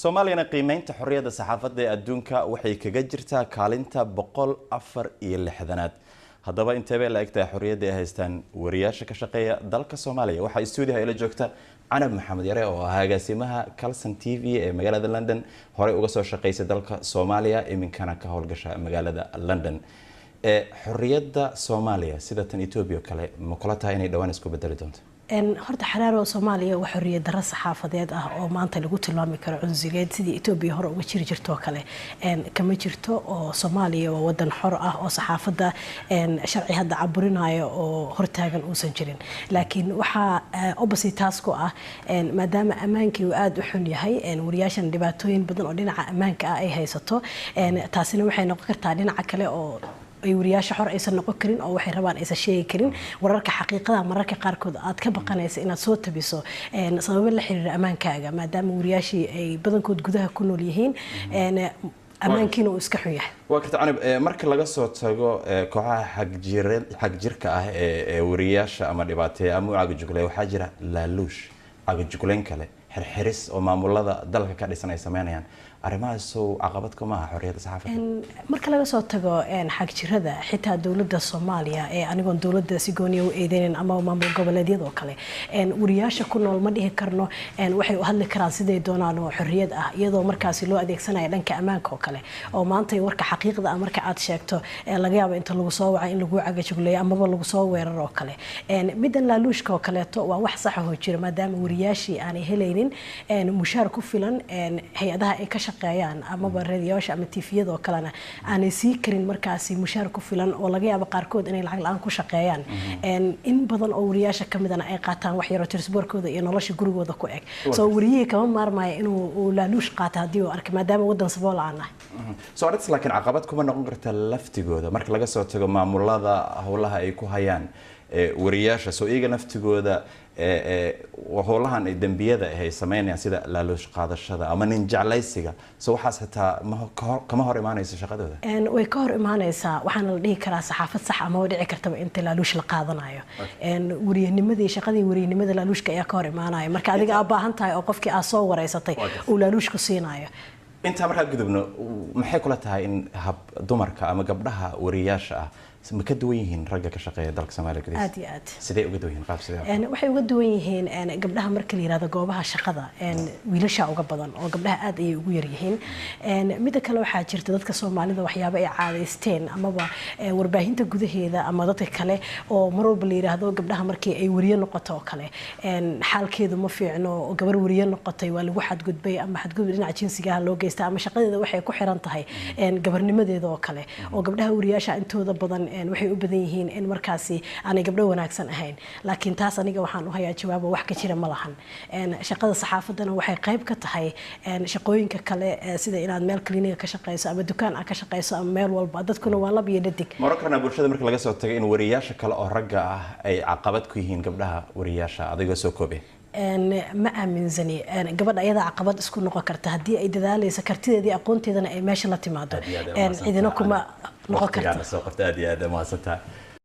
Soomaaliyana qiimeynta xorriyadda saxaafadda ee adduunka waxay kaga jirtaa kaalinta 164aad. Haddaba intee la egtahay xorriyadda ay haystaan wariyaasha ka shaqeeya dalka Soomaaliya? Waxa studio ila joogta Canab Maxamed Yare oo ah agaasimaha Kalson TV ee magaalada London, hore uga soo shaqeysay dalka Soomaaliya, iminkana ka howlgasha magaalada London. Xorriyadda Soomaaliya sida tan Ethiopia kale ma kula tahay inay dhawaan isku bedeli doonto? horta xaraaro Soomaaliya waa xorriyad darro saxaafadeed ah oo maanta lagu tilmaami karo cunsigeed sidii Ethiopia hore uga jiri jirto kale kama jirto oo Soomaaliya waa wadan xor ah oo saxaafadda sharci hadda caburinayo oo hortaagan uusan jirin laakiin waxa opposite task ah maadaama amaankii uu aad u xun yahay wariyaashan dhibaatooyin badan oo dhinaca amaanka ah ay haysato taasina waxay noqon kartaa dhinaca kale oo ay wariyaasha xor aysan noqon karin oo waxay rabaan aysan sheegi karin wararka xaqiiqada mararka qaarkood aad ka baqanaysa inaad soo tabiso sabab la xiriira amaankaaga maadaama wariyaashii ay badankood gudaha ku nool yihiin amaankiina uu iska xun yahay. Waqti Canab marka laga soo tago kooxaha xagjirka ah ee wariyaasha ama dhibaateeya ama cagajugleey waxaa jira laaluush cagajugleen kale xirxiris oo maamulada dalka ka dhisan ay sameynayaan arrimahaas oo caqabad kuma aha xorriyadda saxaafadda marka laga soo tago xagjirada xitaa dawladda Soomaaliya ee anigoon dawladda si gooni u eedeyn ama maamul goboleedyada kale wariyaasha ku nool ma dhihi karno waxay u hadli karaan sidii doonaan oo xorriyad ah iyadoo markaas loo adeegsanayo dhanka amaanka oo kale oo maanta warka xaqiiqda ah marka aad sheegto laga yaabo inta lagu soo wacay in lagu cagajugleeyo ama lagu soo weeraro oo kale midan laaluushka oo kaleeto waa wax sax ah oo jira maadaama wariyaashii aanay helaynin mushaar ku filan hay'adaha ay ka shaqeeyaan ama raadiyaasha ama TV-yada oo kalena aanay sii karin markaasi mushaar ku filan oo laga yaabo qaarkood inay lacag la'aan ku shaqeeyaan in badan oo wariyaasha kamidana ay qaataan wax yar oo tirasboorkooda iyo nolosha gurigooda ku eg soo wariyihii kama maarmaayo inuu laaluush qaato haddii uu arko maadaama wadan sabool aan nahay soo aragtis laakiin caqabad kuma noqon karta laftigooda marka laga soo tago maamulada howlaha ay ku hayaan wariyaasha soo iyaga naftigooda howlahan ay dambiyada ay sameynayaan sida laaluush qaadashada ama nin jeclaysiga soo waxaas xitaa kama hor imaanayso shaqadooda way ka hor imaanaysaa waxaana la dhihi karaa saxaafad sax ama way dhici kartaba inta laaluush la qaadanayo wariyanimadii shaqadii wariyanimada laaluushka ayaa ka hor imaanaya marka adiga aad baahan tahay oo qofkii aad soo wareysatay uu laaluush ku siinayo inta markaa gudubno maxay kula tahay in dumarka ama gabdhaha wariyaasha ah ma ka duwan yihiin ragga ka shaqeeya dalka Soomaaliya gudihiisa aad iyo aad sidee uga duwan yihiin qaab sidee waxay uga duwan yihiin gabdhaha marka la yiraahdo goobaha shaqada wiilasha uga badan oo gabdhaha aad ay ugu yar yihiin mid kale waxa jirta dadka Soomaalida waxyaabo ay caadaysteen amaba warbaahinta gudaheeda ama dadka kale oo mar walba la yiraahdo gabdhaha markii ay wariye noqoto kale xaalkeedu ma fiicno oo gabar wariye noqotay waa lagu xadgudbay ama xadgudub dhinaca jinsiga loo geystay ama shaqadeeda waxay ku xiran tahay gabarnimadeeda oo kale oo gabdhaha wariyaasha intooda badan waxay u badan yihiin in markaasi aanay gabdho wanaagsan ahayn laakiin taas aniga waxaan u hayaa jawaabo wax ka jira ma lahan shaqada saxaafaddana waxay qayb ka tahay shaqooyinka kale sida inaad meel clinic ka shaqeyso ama dukaan ka shaqeyso ama meel walba dadkuna waa lab iyo dhadig mararkana bulshada marka laga soo tagay in wariyaasha kale oo ragga ah ay caqabad ku yihiin gabdhaha wariyaasha adiga soo koobay ma aaminsani gabadha ayada caqabad isku noqon karta haddii ay dadaalayso kartideedii aqoonteedana ay meesha la timaado cidina kuma noqon karta soo qabta aad iyo aad ma santaa